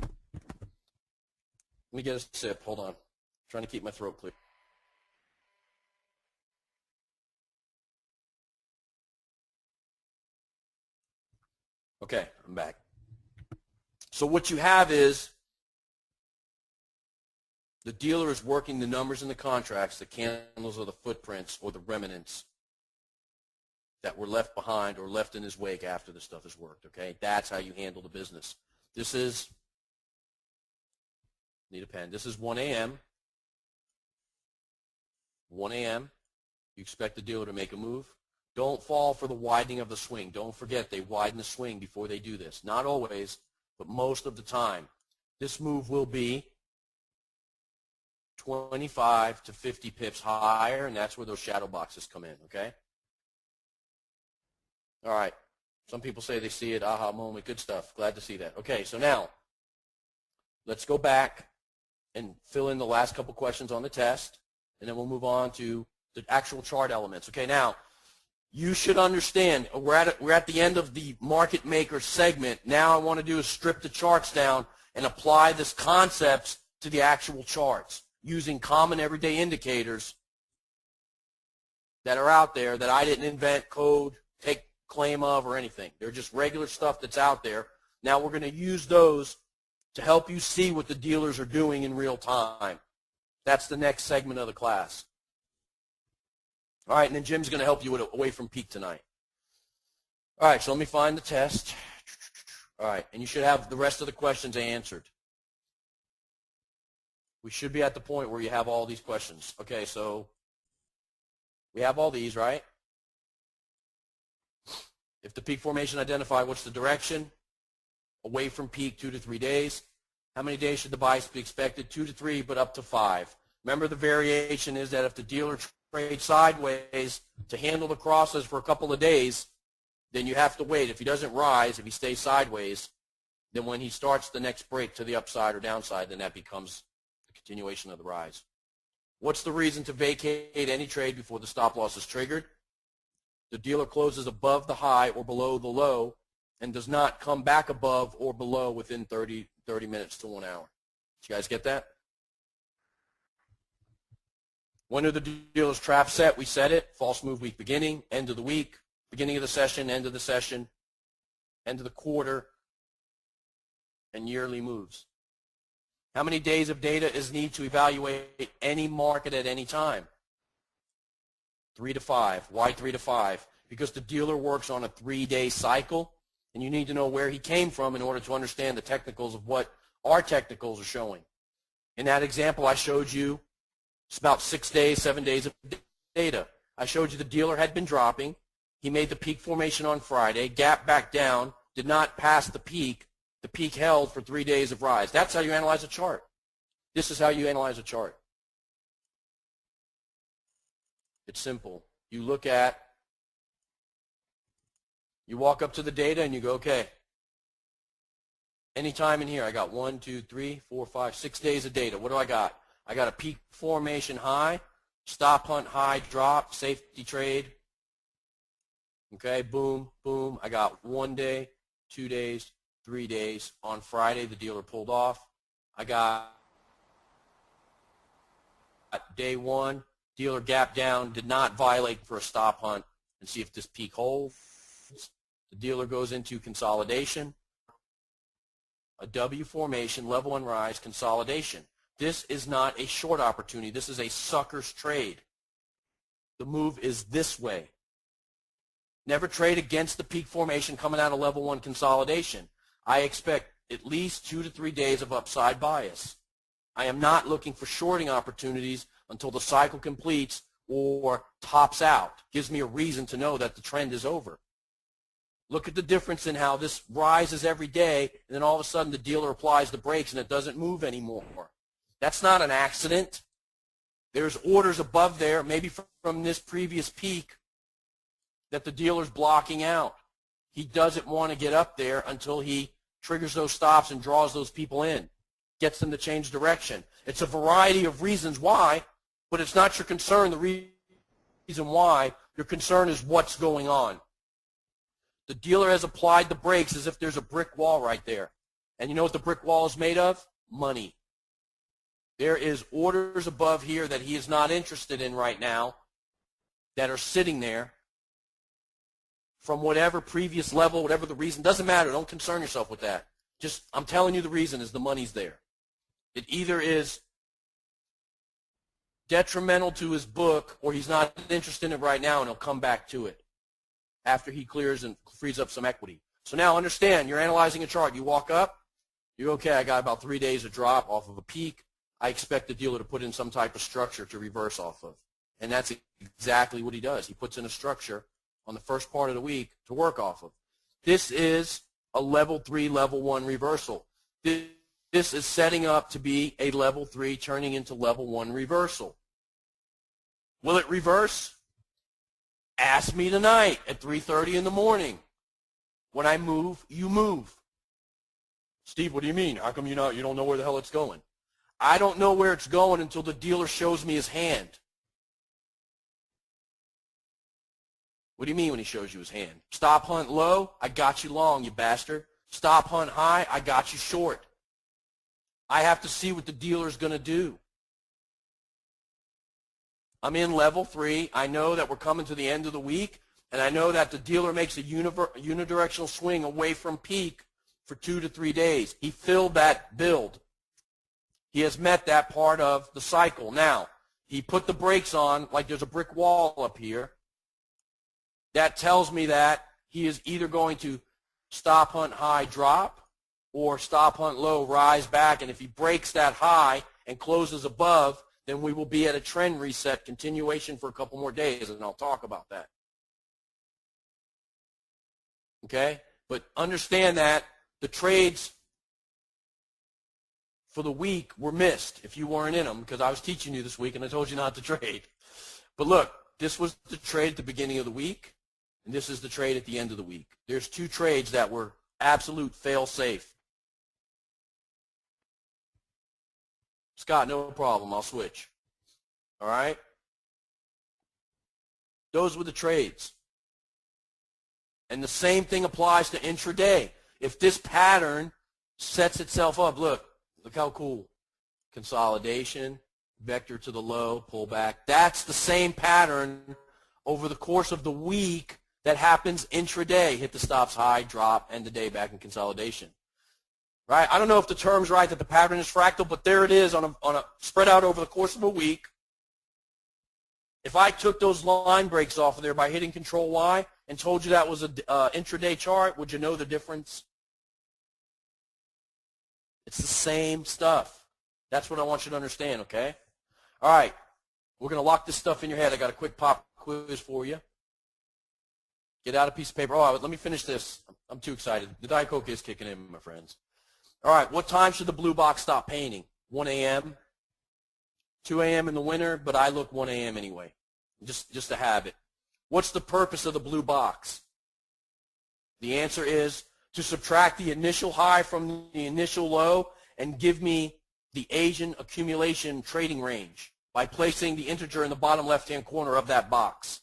Let me get a sip. Hold on. I'm trying to keep my throat clear. Okay, I'm back. So what you have is the dealer is working the numbers in the contracts. The candles are the footprints or the remnants that were left behind or left in his wake after the stuff is worked, okay? That's how you handle the business. This is, need a pen. This is 1 a.m. 1 a.m. You expect the dealer to make a move. Don't fall for the widening of the swing. Don't forget they widen the swing before they do this. Not always, but most of the time. This move will be 25 to 50 pips higher, and that's where those shadow boxes come in, okay? All right. Some people say they see it, aha moment, good stuff. Glad to see that. Okay, so now let's go back and fill in the last couple questions on the test, and then we'll move on to the actual chart elements. Okay, now You should understand, we're at the end of the market maker segment. Now I want to do is strip the charts down and apply this concepts to the actual charts using common everyday indicators that are out there that I didn't invent, code, take claim of, or anything. They're just regular stuff that's out there. Now we're going to use those to help you see what the dealers are doing in real time. That's the next segment of the class. All right, and then Jim's going to help you with away from peak tonight. All right, so let me find the test. All right, and you should have the rest of the questions answered. We should be at the point where you have all these questions. Okay, so we have all these, right? If the peak formation identified, what's the direction? Away from peak, 2 to 3 days. How many days should the bias be expected? 2 to 3, but up to 5. Remember, the variation is that if the dealer trades sideways to handle the crosses for a couple of days, then you have to wait. If he doesn't rise, if he stays sideways, then when he starts the next break to the upside or downside, then that becomes the continuation of the rise. What's the reason to vacate any trade before the stop loss is triggered? The dealer closes above the high or below the low and does not come back above or below within 30 minutes to 1 hour. Did you guys get that? When are the dealer's traps set? We set it. False move week beginning, end of the week, beginning of the session, end of the session, end of the quarter, and yearly moves. How many days of data is needed to evaluate any market at any time? 3 to 5. Why 3 to 5? Because the dealer works on a 3-day cycle, and you need to know where he came from in order to understand the technicals of what our technicals are showing. In that example I showed you, it's about 6 days, 7 days of data. I showed you the dealer had been dropping. He made the peak formation on Friday, gap back down, did not pass the peak. The peak held for 3 days of rise. That's how you analyze a chart. This is how you analyze a chart. It's simple. You look at, you walk up to the data and you go, okay, anytime in here, I got 1, 2, 3, 4, 5, 6 days of data. What do I got? I got a peak formation high, stop hunt high, drop, safety trade. Okay, boom, boom. I got 1 day, 2 days, 3 days. On Friday, the dealer pulled off. I got day 1, dealer gap down, did not violate for a stop hunt, and see if this peak holds. The dealer goes into consolidation, a W formation, level 1 rise, consolidation. This is not a short opportunity. This is a sucker's trade. The move is this way. Never trade against the peak formation coming out of level 1 consolidation. I expect at least 2 to 3 days of upside bias. I am not looking for shorting opportunities until the cycle completes or tops out. Gives me a reason to know that the trend is over. Look at the difference in how this rises every day, and then all of a sudden the dealer applies the brakes and it doesn't move anymore. That's not an accident. There's orders above there, maybe from this previous peak, that the dealer's blocking out. He doesn't want to get up there until he triggers those stops and draws those people in, gets them to change direction. It's a variety of reasons why, but it's not your concern. The reason why, your concern is what's going on. The dealer has applied the brakes as if there's a brick wall right there. And you know what the brick wall is made of? Money. There is orders above here that he is not interested in right now that are sitting there from whatever previous level, whatever the reason. Doesn't matter. Don't concern yourself with that. Just, I'm telling you the reason is the money's there. It either is detrimental to his book or he's not interested in it right now and he'll come back to it after he clears and frees up some equity. So now understand, you're analyzing a chart. You walk up, you're okay, I got about 3 days of drop off of a peak. I expect the dealer to put in some type of structure to reverse off of. And that's exactly what he does. He puts in a structure on the first part of the week to work off of. This is a level 3, level 1 reversal. This is setting up to be a level 3 turning into level 1 reversal. Will it reverse? Ask me tonight at 3:30 in the morning. When I move, you move. Steve, what do you mean? How come you don't know where the hell it's going? I don't know where it's going until the dealer shows me his hand. What do you mean when he shows you his hand? Stop hunt low, I got you long, you bastard. Stop hunt high, I got you short. I have to see what the dealer's going to do. I'm in level 3. I know that we're coming to the end of the week, and I know that the dealer makes a unidirectional swing away from peak for 2 to 3 days. He filled that build. He has met that part of the cycle. Now, he put the brakes on like there's a brick wall up here. That tells me that he is either going to stop hunt high, drop, or stop hunt low, rise back. And if he breaks that high and closes above, then we will be at a trend reset continuation for a couple more days, and I'll talk about that. Okay? But understand that the trades for the week were missed if you weren't in them, because I was teaching you this week and I told you not to trade. But look, this was the trade at the beginning of the week, and this is the trade at the end of the week. There's 2 trades that were absolute fail-safe. Scott, no problem. I'll switch. All right? Those were the trades. And the same thing applies to intraday. If this pattern sets itself up, look how cool. Consolidation, vector to the low, pull back. That's the same pattern over the course of the week that happens intraday. Hit the stops high, drop, end the day back in consolidation. Right? I don't know if the term's right that the pattern is fractal, but there it is on a spread out over the course of a week. If I took those line breaks off of there by hitting Control Y and told you that was an intraday chart, would you know the difference? It's the same stuff. That's what I want you to understand, okay? All right. We're going to lock this stuff in your head. I got a quick pop quiz for you. Get out a piece of paper. Oh, let me finish this. I'm too excited. The Diet Coke is kicking in, my friends. All right. What time should the blue box stop painting? 1 a.m., 2 a.m. in the winter, but I look 1 a.m. anyway, just to have it. What's the purpose of the blue box? The answer is to subtract the initial high from the initial low and give me the Asian accumulation trading range by placing the integer in the bottom left-hand corner of that box.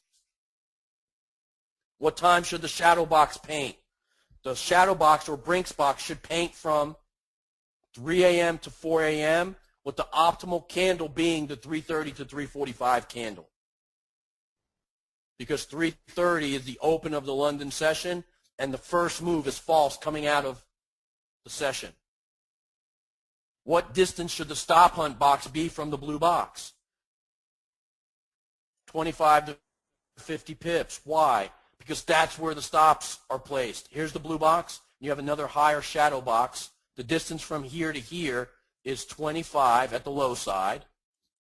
What time should the shadow box paint? The shadow box or Brinks box should paint from 3 a.m. to 4 a.m. with the optimal candle being the 3:30 to 3:45 candle. Because 3:30 is the open of the London session, and the first move is false coming out of the session. What distance should the stop hunt box be from the blue box? 25 to 50 pips. Why? Because that's where the stops are placed. Here's the blue box. You have another higher shadow box. The distance from here to here is 25 at the low side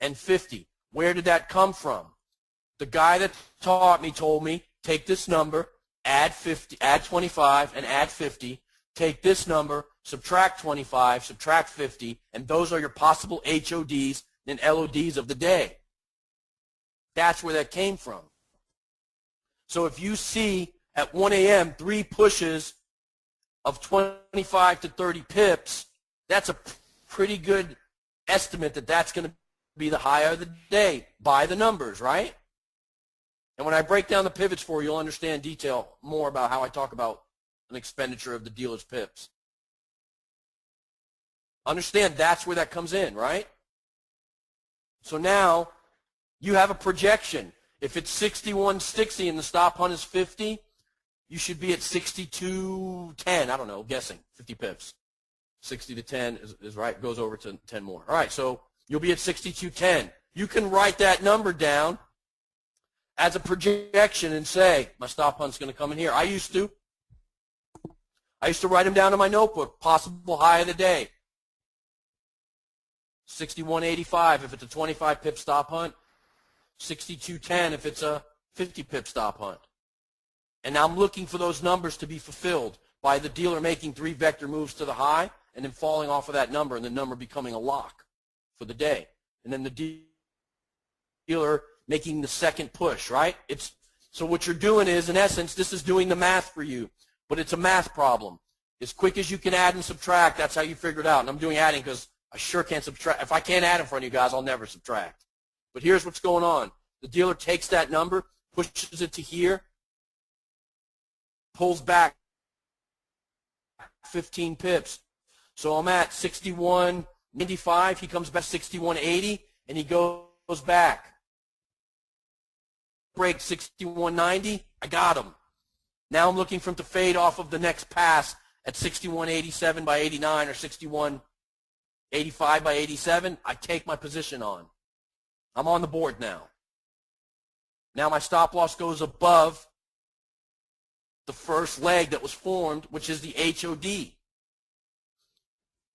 and 50. Where did that come from? The guy that taught me told me, take this number, add 50, add 25, and add 50. Take this number, subtract 25, subtract 50, and those are your possible HODs and LODs of the day. That's where that came from. So if you see at 1 a.m. 3 pushes of 25 to 30 pips, that's a pretty good estimate that that's going to be the high of the day by the numbers, right? And when I break down the pivots for you, you'll understand detail more about how I talk about an expenditure of the dealer's pips. Understand that's where that comes in, right? So now you have a projection. If it's 61.60 and the stop hunt is 50, you should be at 62.10. I don't know, guessing 50 pips. 60 to 10 is right, goes over to 10 more. All right, so you'll be at 62.10. You can write that number down as a projection and say, my stop hunt's going to come in here. I used to write them down in my notebook, possible high of the day. 61.85 if it's a 25 pip stop hunt. 62.10 if it's a 50 pip stop hunt. And I'm looking for those numbers to be fulfilled by the dealer making 3 vector moves to the high and then falling off of that number and the number becoming a lock for the day. And then the dealer making the second push, right? So what you're doing is, in essence, this is doing the math for you, but it's a math problem. As quick as you can add and subtract, that's how you figure it out. And I'm doing adding because I sure can't subtract. If I can't add in front of you guys, I'll never subtract. But here's what's going on. The dealer takes that number, pushes it to here, pulls back 15 pips. So I'm at 61.95. He comes back 61.80, and he goes back. Break 61.90. I got him. Now I'm looking for him to fade off of the next pass at 61.87 by 89 or 61.85 by 87. I take my position on. I'm on the board now. Now my stop loss goes above the first leg that was formed, which is the HOD.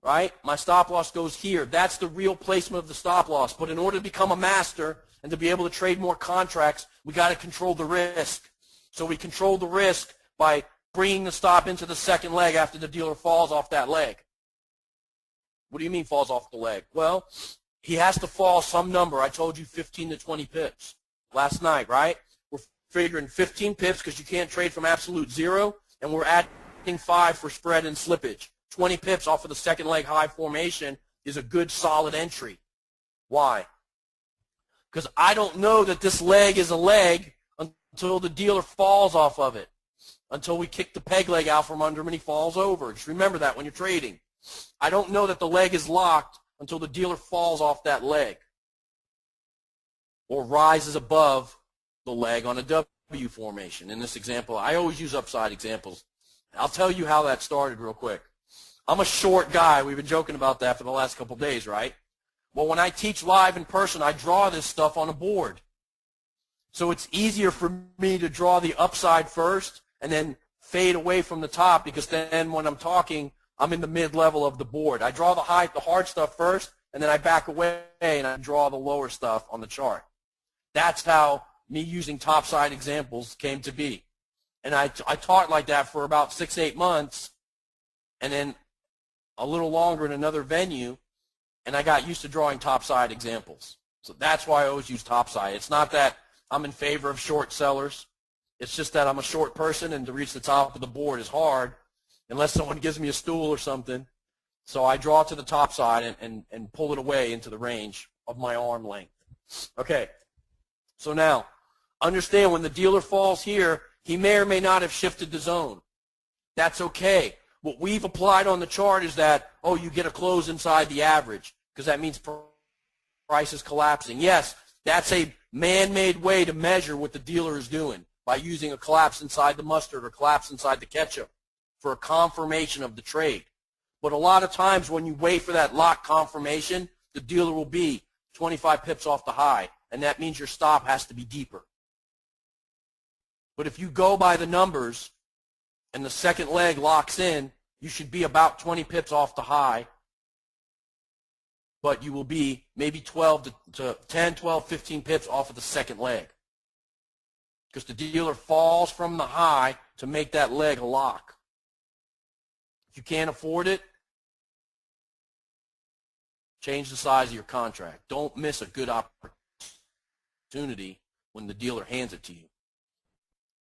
Right? My stop loss goes here. That's the real placement of the stop loss. But in order to become a master and to be able to trade more contracts, we got to control the risk. So we control the risk by bringing the stop into the second leg after the dealer falls off that leg. What do you mean falls off the leg? Well, he has to fall some number. I told you 15 to 20 pips last night, right? We're figuring 15 pips because you can't trade from absolute zero, and we're adding 5 for spread and slippage. 20 pips off of the second leg high formation is a good solid entry. Why? Because I don't know that this leg is a leg until the dealer falls off of it, until we kick the peg leg out from under him and he falls over. Just remember that when you're trading. I don't know that the leg is locked until the dealer falls off that leg or rises above the leg on a W formation. In this example, I always use upside examples. I'll tell you how that started real quick. I'm a short guy. We've been joking about that for the last couple of days, right? Well, when I teach live in person, I draw this stuff on a board. So it's easier for me to draw the upside first and then fade away from the top, because then when I'm talking, I'm in the mid-level of the board. I draw the hard stuff first, and then I back away and I draw the lower stuff on the chart. That's how me using topside examples came to be. And I taught like that for about 6-8 months, and then a little longer in another venue, and I got used to drawing topside examples. So that's why I always use topside. It's not that I'm in favor of short sellers. It's just that I'm a short person, and to reach the top of the board is hard unless someone gives me a stool or something. So I draw to the top side and pull it away into the range of my arm length. Okay, so now understand when the dealer falls here, he may or may not have shifted the zone. That's okay. What we've applied on the chart is that, oh, you get a close inside the average because that means price is collapsing. Yes, that's a man-made way to measure what the dealer is doing by using a collapse inside the mustard or collapse inside the ketchup for a confirmation of the trade. But a lot of times when you wait for that lock confirmation, the dealer will be 25 pips off the high, and that means your stop has to be deeper. But if you go by the numbers and the second leg locks in, you should be about 20 pips off the high, but you will be maybe 12 to 10, 12, 15 pips off of the second leg, because the dealer falls from the high to make that leg a lock. If you can't afford it, change the size of your contract. Don't miss a good opportunity when the dealer hands it to you.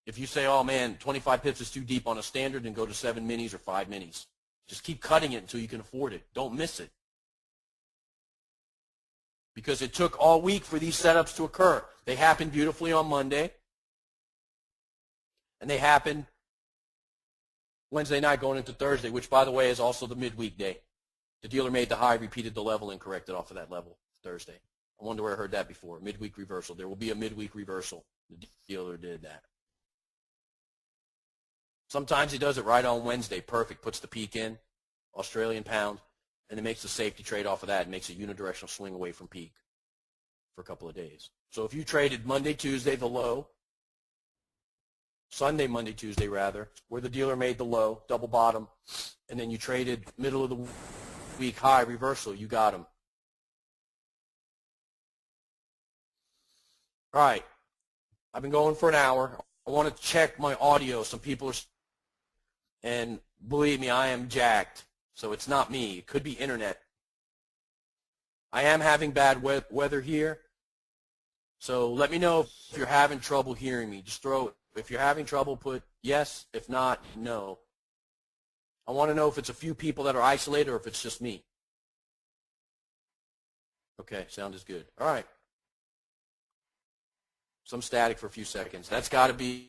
If you say, oh man, 25 pips is too deep on a standard, and go to 7 minis or 5 minis. Just keep cutting it until you can afford it. Don't miss it. Because it took all week for these setups to occur. They happened beautifully on Monday, and they happened Wednesday night going into Thursday, which, by the way, is also the midweek day. The dealer made the high, repeated the level, and corrected off of that level Thursday. I wonder where I heard that before. Midweek reversal. There will be a midweek reversal. The dealer did that. Sometimes he does it right on Wednesday. Perfect. Puts the peak in, Australian pound, and it makes the safety trade off of that and makes a unidirectional swing away from peak for a couple of days. So if you traded Monday, Tuesday, the low, Sunday, Monday, Tuesday, rather, where the dealer made the low, double bottom, and then you traded middle of the week high reversal, you got him. All right. I've been going for an hour. I want to check my audio. Some people are, and believe me, I am jacked. So it's not me. It could be internet. I am having bad weather here. So let me know if you're having trouble hearing me. Just throw it. If you're having trouble, put yes. If not, no. I want to know if it's a few people that are isolated or if it's just me. Okay, sound is good. All right. Some static for a few seconds. That's got to be